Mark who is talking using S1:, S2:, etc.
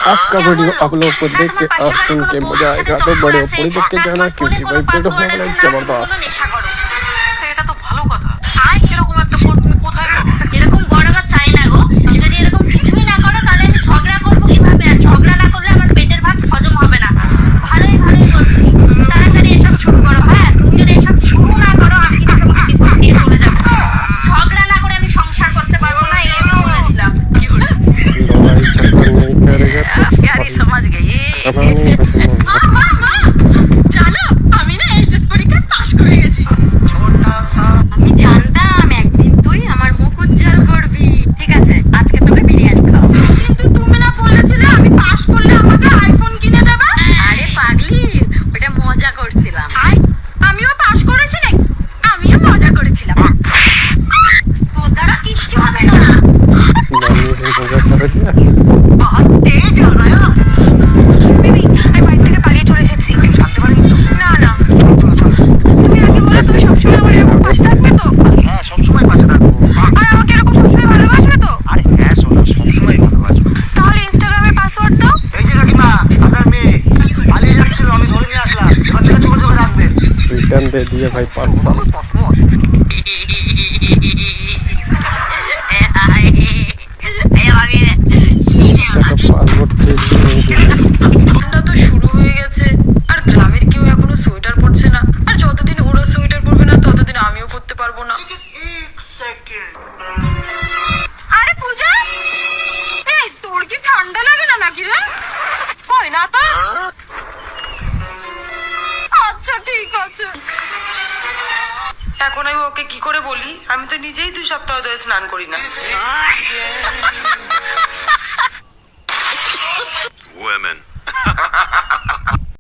S1: आज का वीडियो आप लोग को देख के और सुन के मजा आएगा, तो बड़े ऊपर देख के जाना क्योंकि भाई वीडियो होने वाला है जबरदस्त।
S2: এটা তো ভালো কথা। এরকম একটা ফোন তুমি কোথায় পাবে?
S3: এরকম বড় কাজ চাই না গো। যদি এরকম কিছুই না করো তাহলে আমি ঝগড়া করবো কিভাবে? আর ঝগড়া না করলে আমার পেটের ভাত হজম হবে না। ভালোই বলছি, তাড়াতাড়ি এসব শুরু করো। হ্যাঁ, তুমি যদি এসব শুরু না করো আমি কিন্তু তোমাকে বিপদ দিয়ে চলে যাবো। ঝগড়া না করে আমি সংসার করতে পারবো না, এই আমি বলে দিলাম।
S2: কি হলো?
S1: लड़ाई झगड़ा नहीं करेगा तो
S2: प्यारी समझ गई।
S1: पता नहीं
S3: মা জানো আমি না এইচএস পরীক্ষায় পাশ করে গেছি।
S2: छोटा सा
S3: আমি জানতাম একদিন তুই আমার মুখ উজ্জ্বল করবি। ঠিক আছে, আজকে তোকে বিরিয়ানি খাও। কিন্তু তুমি না বলেছিলে আমি পাশ করলে আমাকে আইফোন কিনে দেবে। আরে পাগলি, ওটা মজা করছিলাম। আমিও পাশ করেছি নাকি? আমিও মজা করেছিলাম। তোর দ্বারা কিচ্ছু হবে না।
S1: नानी से मजा कर दिया।
S2: बहुत तेज हो रहा है।
S3: বেবি, আমি বাড়ি থেকে পালিয়ে চলে এসেছি।
S2: জানতে পারিনি তো।
S3: না না, তুমি আগে বলো তুমি সবসময় আমার এরকম পাশে থাকবে তো?
S2: হ্যাঁ, সবসময় পাশে থাকবো।
S3: আর আমাকে এরকম সবসময় ভালোবাসবে তো?
S2: আরে হ্যাঁ, শোনো, সবসময় ভালোবাসবো।
S3: তাহলে ইনস্টাগ্রামের পাসওয়ার্ড দাও।
S2: এই যে কাকিমা, আপনার মেয়ে পালিয়ে যাচ্ছিল, আমি ধরে নিয়ে আসলাম। এবার থেকে যোগাযোগ রাখবেন।
S1: रिटर्न दे दिए भाई 5 साल। पासवर्ड दे दिए।
S4: ঠান্ডা তো শুরু হয়ে গেছে, আর গ্রামের কেউ এখনো সোয়েটার পরছে না। আর যতদিন ওরা সোয়েটার পরবে না ততদিন আমিও পরতে পারবো না।
S3: আরে পূজা, এই তোর কি ঠান্ডা লাগে না নাকি রে? হয় না তো? আচ্ছা ঠিক আছে।
S4: এখন আমি ওকে কি করে বলি? আমি তো নিজেই 2 সপ্তাহ ধরে স্নান করি না।
S5: Women.